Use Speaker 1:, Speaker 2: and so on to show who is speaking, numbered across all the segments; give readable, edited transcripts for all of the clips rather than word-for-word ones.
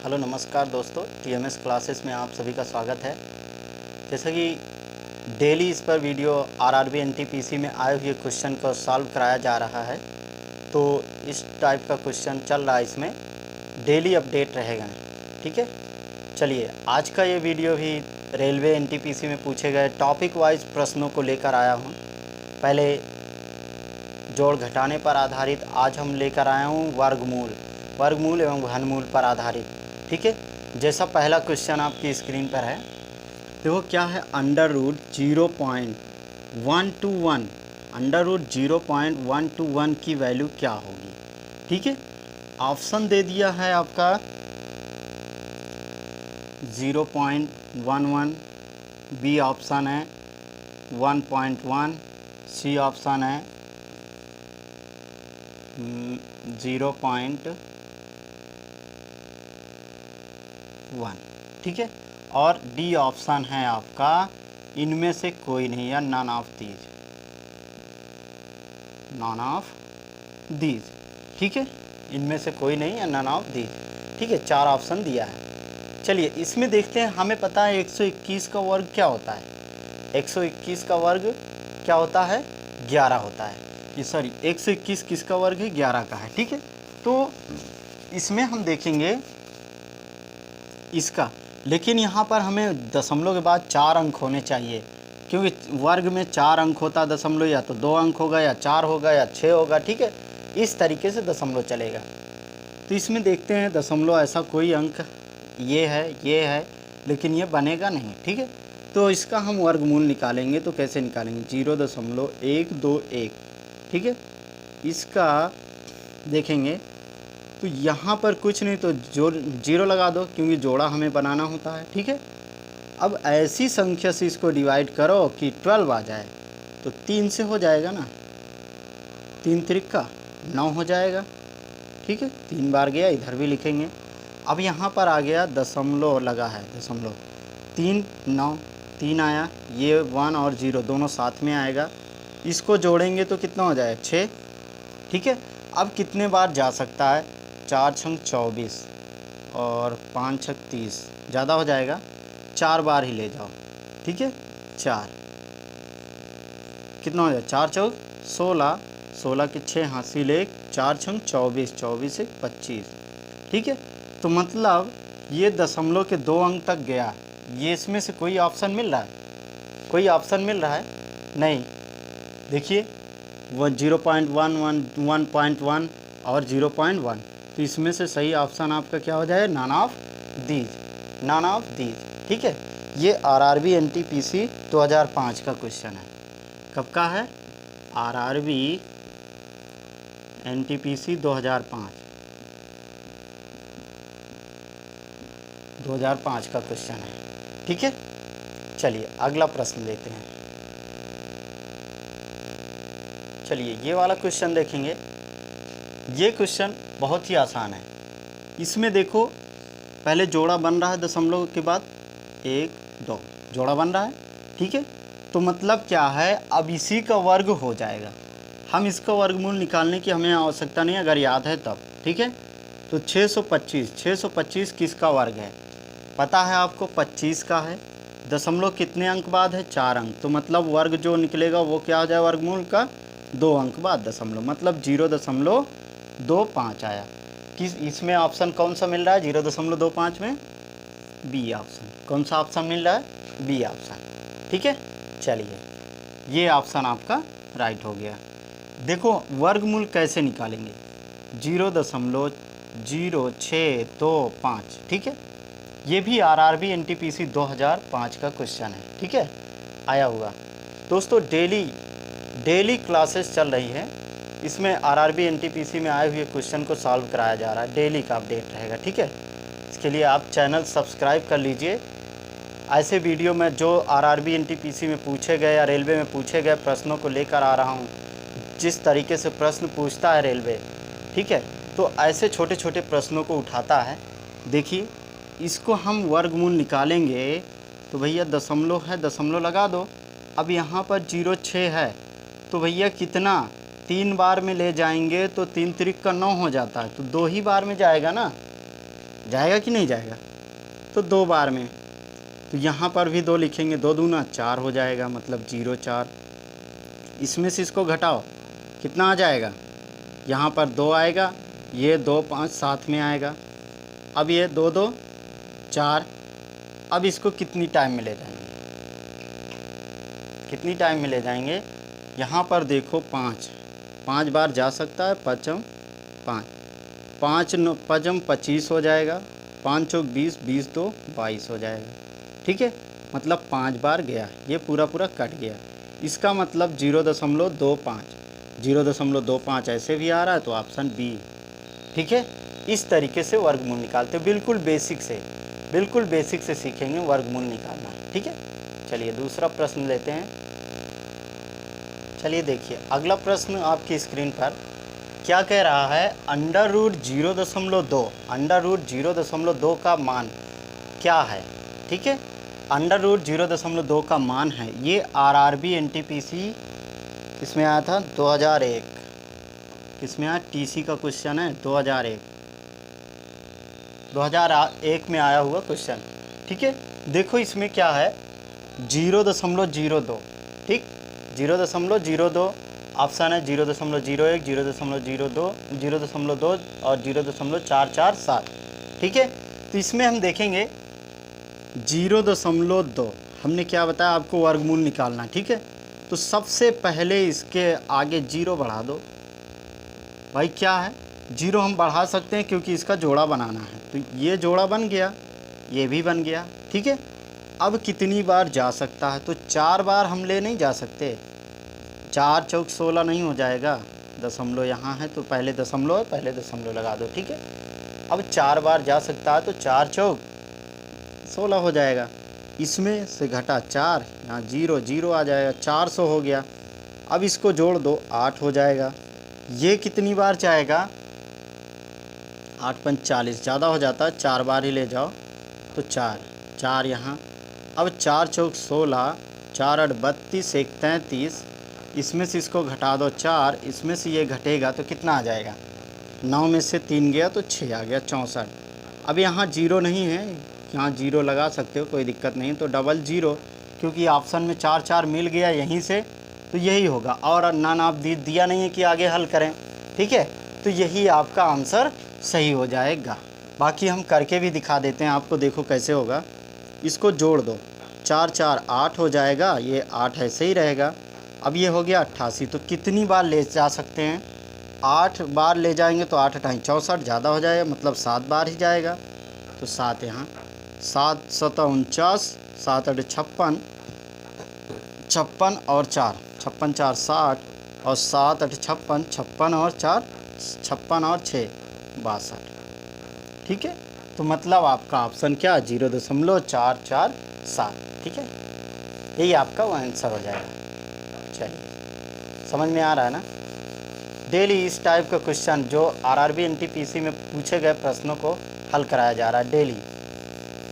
Speaker 1: Hello नमस्कार दोस्तों, TMS classes में आप सभी का स्वागत है। जैसा कि डेली इस पर वीडियो आरआरबी एनटीपीसी में आए हुए क्वेश्चन को सॉल्व कराया जा रहा है, तो इस टाइप का क्वेश्चन चल रहा है, इसमें डेली अपडेट रहेगा। ठीक है, चलिए आज का ये वीडियो भी रेलवे एनटीपीसी में पूछे गए टॉपिक वाइज प्रश्नों को लेकर आया हूँ। पहले जोड़ घटाने पर आधारित, आज हम लेकर आया हूँ वर्गमूल एवं घनमूल पर आधारित। ठीक है, जैसा पहला क्वेश्चन आपकी स्क्रीन पर है, देखो क्या है, अंडर रूट 0.121 की वैल्यू क्या होगी। ठीक है, ऑप्शन दे दिया है आपका 0.11, बी ऑप्शन है 1.1, सी ऑप्शन है 0.1। ठीक है, और डी ऑप्शन है आपका इनमें से कोई नहीं, या नॉन ऑफ दीज। ठीक है, इनमें से कोई नहीं या नॉन ऑफ दीज। ठीक है, चार ऑप्शन दिया है। चलिए इसमें देखते हैं। हमें पता है 121 का वर्ग क्या होता है। 121 का वर्ग क्या होता है, 11 होता है। ये सॉरी 121 किसका वर्ग है, 11 का है। ठीक है, तो इसमें हम देखेंगे इसका, लेकिन यहाँ पर हमें दशमलव के बाद 4 अंक होने चाहिए, क्योंकि वर्ग में 4 अंक होता है दशमलव, या तो 2 अंक होगा या 4 होगा या 6 होगा। ठीक है, इस तरीके से दशमलव चलेगा। तो इसमें देखते हैं दशमलव ऐसा कोई अंक ये है, लेकिन ये बनेगा नहीं। ठीक है, तो इसका हम वर्गमूल निकालेंगे। तो कैसे निकालेंगे, 0.121। ठीक है, इसका देखेंगे तो यहाँ पर कुछ नहीं, तो जीरो लगा दो, क्योंकि जोड़ा हमें बनाना होता है। ठीक है, अब ऐसी संख्या से इसको डिवाइड करो कि 12 आ जाए, तो 3 से हो जाएगा ना, 3 त्रिका 9 हो जाएगा। ठीक है, 3 बार गया, इधर भी लिखेंगे। अब यहाँ पर आ गया दशमलव लगा है, दशमलव 3 9 3 आया, ये 1 और 0 दोनों साथ में आएगा, इसको जोड़ेंगे तो कितना हो जाएगा, 6। ठीक है, अब कितने बार जा सकता है, 4 छंग 24 और 5 छंग 30, ज़्यादा हो जाएगा, 4 बार ही ले जाओ। ठीक है, 4 कितना हो जाएगा, 4 चौक 16, 16 के 6 हासिल 1, 4 छंग 24, 24 से 25। ठीक है, तो मतलब ये दशमलव के 2 अंक तक गया। ये इसमें से कोई ऑप्शन मिल रहा है, कोई ऑप्शन मिल रहा है नहीं। देखिए वो 0.11, 1.1 और 0.1, तो इसमें से सही ऑप्शन आपका क्या हो जाए, नॉन ऑफ दीज। ठीक है, ये आरआरबी एनटीपीसी 2005 का क्वेश्चन है। कब का है, आरआरबी एनटीपीसी 2005 का क्वेश्चन है। ठीक है, चलिए अगला प्रश्न लेते हैं। चलिए ये वाला क्वेश्चन देखेंगे। ये क्वेश्चन बहुत ही आसान है। इसमें देखो पहले जोड़ा बन रहा है, दशमलव के बाद 1 2 जोड़ा बन रहा है। ठीक है, तो मतलब क्या है, अब इसी का वर्ग हो जाएगा। हम इसका वर्गमूल निकालने की हमें आवश्यकता नहीं, अगर याद है तब। ठीक है, तो 625 किसका वर्ग है, पता है आपको, 25 का है। दशमलव कितने अंक बाद है, 4 अंक, तो मतलब वर्ग जो निकलेगा वो क्या हो जाए, वर्गमूल का 2 अंक बाद दशमलव, मतलब 0.25 आया। किस इसमें ऑप्शन कौन सा मिल रहा है, 0.25 में बी ऑप्शन। कौन सा ऑप्शन मिल रहा है, बी ऑप्शन। ठीक है, चलिए ये ऑप्शन आपका राइट हो गया। देखो वर्गमूल कैसे निकालेंगे, 0.0625। ठीक है, ये भी आरआरबी एनटीपीसी 2005 का क्वेश्चन है। ठीक है, आया हुआ। दोस्तों डेली क्लासेस चल रही है, इसमें आरआरबी एनटीपीसी में आए हुए क्वेश्चन को सॉल्व कराया जा रहा है, डेली का अपडेट रहेगा। ठीक है, इसके लिए आप चैनल सब्सक्राइब कर लीजिए। ऐसे वीडियो में जो आरआरबी एनटीपीसी में पूछे गए या रेलवे में पूछे गए प्रश्नों को लेकर आ रहा हूँ, जिस तरीके से प्रश्न पूछता है रेलवे। ठीक है, तो ऐसे छोटे छोटे प्रश्नों को उठाता है। देखिए इसको हम वर्गमूल निकालेंगे, तो भैया दशमलव है, दशमलव लगा दो। अब यहाँ पर 0.6 है, तो भैया कितना, 3 बार में ले जाएंगे तो 3 त्रिक का 9 हो जाता है, तो 2 ही बार में जाएगा ना, जाएगा कि नहीं जाएगा? तो 2 बार में, तो यहाँ पर भी 2 लिखेंगे, 2 दूना 4 हो जाएगा, मतलब 0 4। इसमें से इसको घटाओ, कितना आ जाएगा? यहाँ पर 2 आएगा, ये 2 5 साथ में आएगा। अब ये 2 2 4। अब इसको कितनी टाइम में ले जाएंगे? कितनी टाइम में ले जाएंगे? यहाँ पर देखो 5 बार जा सकता है, 5 5 5 9 5 25 हो जाएगा, 5 चौक 20, 20 2 22 हो जाएगा। ठीक है, मतलब 5 बार गया, ये पूरा पूरा कट गया। इसका मतलब 0.25, 0.25 ऐसे भी आ रहा है, तो ऑप्शन बी। ठीक है, इस तरीके से वर्गमूल निकालते हो, बिल्कुल बेसिक से सीखेंगे वर्गमूल निकालना। ठीक है, चलिए दूसरा प्रश्न लेते हैं। चलिए देखिए, अगला प्रश्न आपकी स्क्रीन पर क्या कह रहा है? अंडर रूट 0.2 का मान क्या है? ठीक है, अंडर रूट 0.2 का मान है, ये आरआरबी एनटीपीसी इसमें आया था 2001, इसमें आया टीसी का क्वेश्चन है 2001 में आया हुआ क्वेश्चन। ठीक है, देखो इसमें क्या है, 0.02, ठीक, 0.02 ऑप्शन है, 0.01, 0.02, 0.2 और 0.447। ठीक है, तो इसमें हम देखेंगे 0.2, हमने क्या बताया आपको, वर्गमूल निकालना। ठीक है, तो सबसे पहले इसके आगे 0 बढ़ा दो। भाई क्या है, 0 हम बढ़ा सकते हैं क्योंकि इसका जोड़ा बनाना है, तो ये जोड़ा बन गया, ये भी बन गया। ठीक है, अब कितनी बार जा सकता है? तो 4 बार हम ले नहीं जा सकते, 4 चौक 16 नहीं हो जाएगा, दशमलव यहाँ है तो पहले दशमलव लगा दो। ठीक है, अब 4 बार जा सकता है तो 4 चौक 16 हो जाएगा, इसमें से घटा 4, यहाँ 0 0 आ जाएगा, 400 हो गया। अब इसको जोड़ दो, 8 हो जाएगा। ये कितनी बार जाएगा? 8 पंच 40, ज़्यादा हो जाता है, 4 बार ही ले जाओ, तो 4 यहाँ। अब 4 चौक 16, 4 8 32, 1 33, इसमें से इसको घटा दो 4, इसमें से ये घटेगा तो कितना आ जाएगा? 9 में से 3 गया तो 6 आ गया, 64। अब यहाँ 0 नहीं है, यहाँ 0 लगा सकते हो, कोई दिक्कत नहीं, तो 00, क्योंकि ऑप्शन में 4 4 मिल गया यहीं से, तो यही होगा। और ना आप दिया नहीं है कि आगे हल करें। ठीक है, तो यही आपका आंसर सही हो जाएगा। बाकी हम करके भी दिखा देते हैं आपको, देखो कैसे होगा। इसको जोड़ दो, 4 4 8 हो जाएगा, ये 8 ऐसे ही रहेगा। अब ये हो गया 88, तो कितनी बार ले जा सकते हैं? 8 बार ले जाएंगे तो 8 8 64, ज़्यादा हो जाएगा, मतलब 7 बार ही जाएगा, तो 7 यहाँ, 7 7 49, 7 8 56, 56 और 4, 56 4 60, और 7 8 56, 56 और 4 56 और 6 62। ठीक है, तो मतलब आपका ऑप्शन क्या? 0.447। ठीक है, यही आपका वो आंसर हो जाएगा। चलिए, समझ में आ रहा है ना? डेली इस टाइप का क्वेश्चन जो आरआरबी एनटीपीसी में पूछे गए प्रश्नों को हल कराया जा रहा है डेली।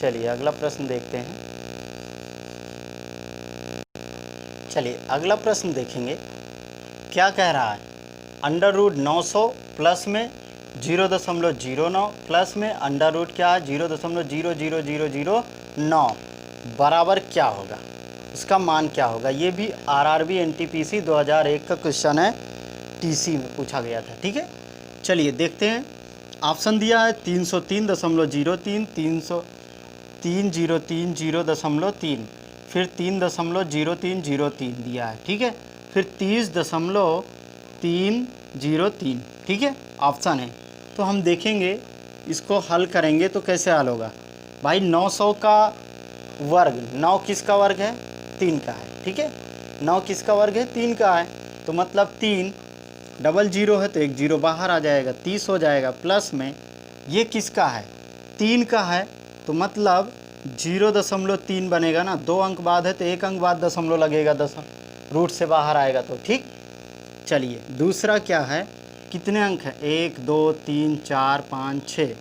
Speaker 1: चलिए अगला प्रश्न देखते हैं। चलिए अगला प्रश्न देखेंगे, क्या कह रहा है? अंडर रूट 900 प्लस में 0.09 प्लस में अंडर रूट क्या है? 0.00009 बराबर क्या होगा? उसका मान क्या होगा? ये भी आरआरबी एनटीपीसी 2001 का क्वेश्चन है, टीसी में पूछा गया था। ठीक है, चलिए देखते हैं। ऑप्शन दिया है 303.03, 3030.3, फिर 3.0303 दिया है। ठीक है, फिर 30.303। ठीक है, ऑप्शन है। तो हम देखेंगे, इसको हल करेंगे तो कैसे हल होगा? भाई 900 का वर्ग, 9 किसका वर्ग है? 3 का है। ठीक है, 9 किसका वर्ग है? 3 का है, तो मतलब 3 00 है तो 1 0 बाहर आ जाएगा, 30 हो जाएगा। प्लस में ये किसका है? 3 का है, तो मतलब 0.3 बनेगा ना, 2 अंक बाद है तो 1 अंक बाद दशमलव लगेगा, रूट से बाहर आएगा तो। ठीक, चलिए दूसरा क्या है? कितने अंक है? 1 2 3 4 5 6,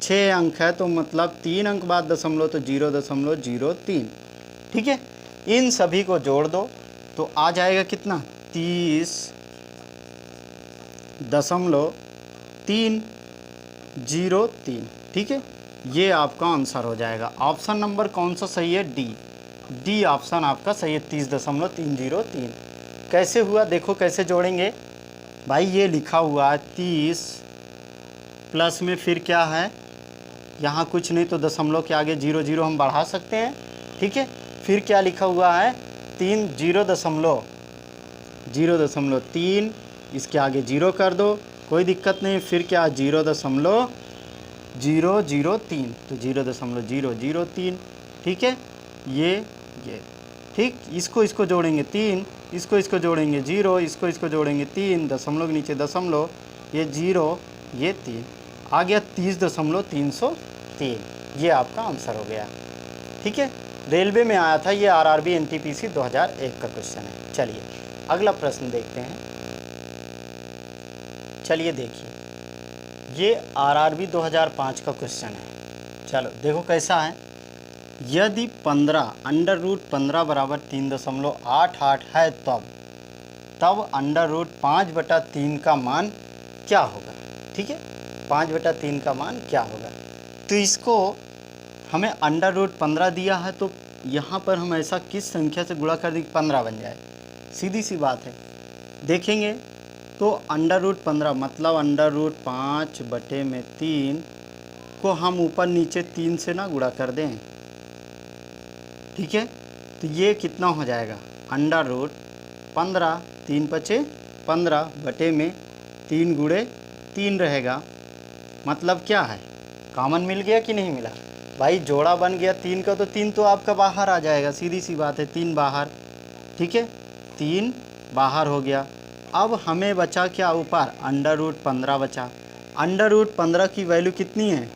Speaker 1: 6 अंक है, तो मतलब 3 अंक बाद दशमलव, तो 0.03। ठीक है, इन सभी को जोड़ दो तो आ जाएगा कितना? 30.303। ठीक है, ये आपका आंसर हो जाएगा। ऑप्शन नंबर कौन सा सही है? डी। डी ऑप्शन आपका सही है, 30.303। कैसे हुआ देखो, कैसे जोड़ेंगे भाई। ये लिखा हुआ है 30 प्लस में फिर क्या है, यहाँ कुछ नहीं तो दशमलव के आगे 0 हम बढ़ा सकते हैं, ठीक है। फिर क्या लिखा हुआ है, 0.3, इसके आगे 0 कर दो, कोई दिक्कत नहीं। फिर क्या, 0.003, तो 0.003, ठीक है। ये ठीक, इसको जोड़ेंगे 3, इसको जोड़ेंगे 0, इसको जोड़ेंगे 3, दशमलव के नीचे दशमलव, ये 0, ये 3, आ गया 30.303। ये आपका आंसर हो गया, ठीक है। रेलवे में आया था ये, आरआरबी एनटीपीसी 2001 का क्वेश्चन है। चलिए अगला प्रश्न देखते हैं। चलिए देखिए, ये आरआरबी 2005 का क्वेश्चन है। चलो देखो कैसा है। यदि 15 √15 बराबर 3.88 है तब √5/3 का मान क्या होगा, ठीक है। 5/3 का मान क्या होगा, तो इसको हमें √15 दिया है, तो यहाँ पर हम ऐसा किस संख्या से गुणा कर दें कि 15 बन जाए, सीधी सी बात है। देखेंगे तो √15 मतलब √5/3 को हम ऊपर नीचे 3 से ना गुणा कर दें, ठीक है। तो ये कितना हो जाएगा, √15, 3 × 15 बटे में 3 × 3 रहेगा। मतलब क्या है, कॉमन मिल गया कि नहीं मिला भाई, जोड़ा बन गया 3 का, तो 3 तो आपका बाहर आ जाएगा, सीधी सी बात है, 3 बाहर, ठीक है। 3 बाहर हो गया। अब हमें बचा क्या ऊपर, √15 बचा। √15 की वैल्यू कितनी है,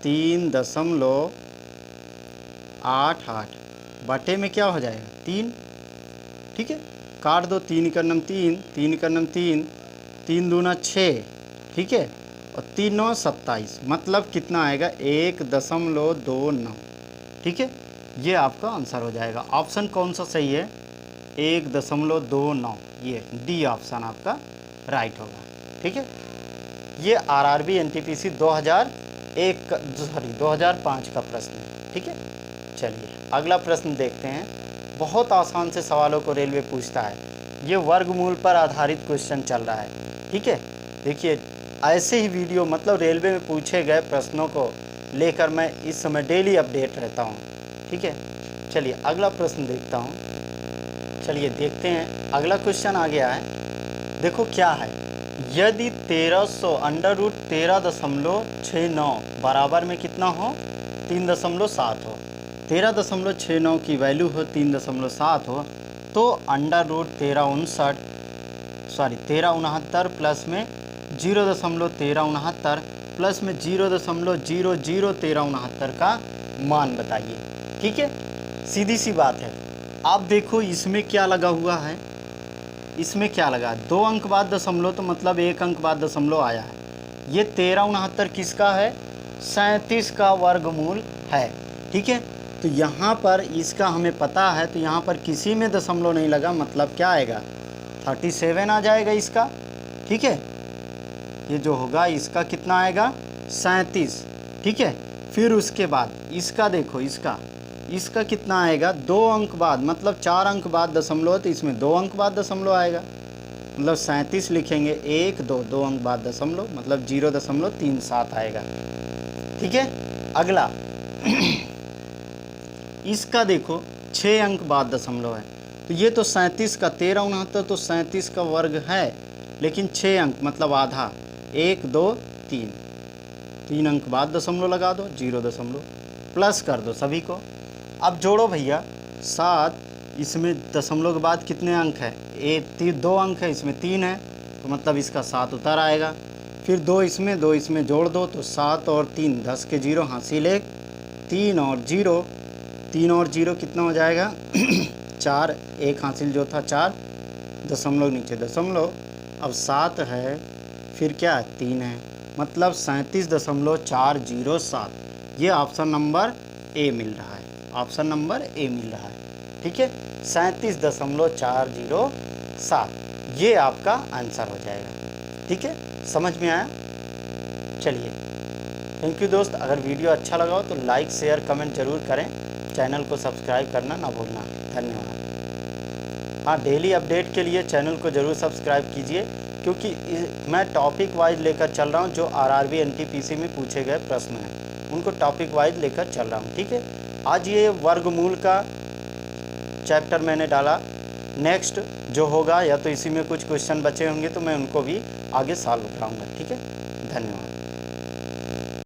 Speaker 1: 3.88 बटे में क्या हो जाएगा, 3, ठीक है। काट दो, 3 × 9 3, 3 × 9 3, 3 दूना 6, ठीक है, और 3 9 27, मतलब कितना आएगा, 1.29, ठीक है। ये आपका आंसर हो जाएगा। ऑप्शन कौन सा सही है, 1.29, ये डी ऑप्शन आपका राइट होगा, ठीक है। ये आरआरबी एनटीपीसी 2005 का प्रश्न है, ठीक है। चलिए अगला प्रश्न देखते हैं। बहुत आसान से सवालों को रेलवे पूछता है, ये वर्गमूल पर आधारित क्वेश्चन चल रहा है, ठीक है। देखिए ऐसे ही वीडियो, मतलब रेलवे में पूछे गए प्रश्नों को लेकर मैं इस समय डेली अपडेट रहता हूँ, ठीक है। चलिए अगला प्रश्न देखता हूँ। चलिए देखते हैं, अगला क्वेश्चन आ गया है, देखो क्या है। यदि 1300 √13.69 बराबर में कितना हो, 3.7 हो, 13.69 की वैल्यू हो 3.7 हो, तो √1369 प्लस में 0.1369 प्लस में 0.001369 का मान बताइए, ठीक है। सीधी सी बात है। आप देखो इसमें क्या लगा हुआ है, इसमें क्या लगा, 2 अंक बाद दशमलव, तो मतलब 1 अंक बाद दशमलव आया है। ये 1369 किसका है, 37 का वर्गमूल है, ठीक है। तो यहाँ पर इसका हमें पता है, तो यहाँ पर किसी में दशमलव नहीं लगा, मतलब क्या आएगा, 37 आ जाएगा इसका, ठीक है। ये जो होगा इसका कितना आएगा, 37, ठीक है। फिर उसके बाद इसका देखो, इसका कितना आएगा, 2 अंक बाद, मतलब 4 अंक बाद दशमलव, तो इसमें 2 अंक बाद दशमलव आएगा, मतलब 37 लिखेंगे, 1 2 अंक बाद दशमलव, मतलब 0.37 आएगा, ठीक है। अगला इसका देखो 6 अंक बाद दशमलव है, तो ये तो 37 का 1369 तो 37 का वर्ग है, लेकिन 6 अंक मतलब आधा, 1 2 3 अंक बाद दशमलव लगा दो, 0 प्लस कर दो सभी को। अब जोड़ो भैया, 7, इसमें दशमलव के बाद कितने अंक है, 2 अंक है, इसमें 3 है, तो मतलब इसका 7 उतर आएगा। फिर 2 इसमें जोड़ दो, तो 7 और 3 10 के 0 हासिल 1, 3 और 0 कितना हो जाएगा 4, 1 हासिल जो था 4, दशमलव नीचे दशमलव, अब 7 है, फिर क्या है 3 है, मतलब 37.407। ये ऑप्शन नंबर ए मिल रहा है, ऑप्शन नंबर ए मिल रहा है, ठीक है। 37.407 ये आपका आंसर हो जाएगा, ठीक है। समझ में आया। चलिए थैंक यू दोस्त। अगर वीडियो अच्छा लगा हो तो लाइक शेयर कमेंट ज़रूर करें, चैनल को सब्सक्राइब करना ना भूलना। धन्यवाद। हाँ, डेली अपडेट के लिए चैनल को ज़रूर सब्सक्राइब कीजिए, क्योंकि मैं टॉपिक वाइज लेकर चल रहा हूँ। जो आरआरबी एनटीपीसी में पूछे गए प्रश्न हैं उनको टॉपिक वाइज लेकर चल रहा हूँ, ठीक है। आज ये वर्गमूल का चैप्टर मैंने डाला। नेक्स्ट जो होगा या तो इसी में कुछ क्वेश्चन बचे होंगे तो मैं उनको भी आगे सॉल्व कराऊंगा, ठीक है। धन्यवाद।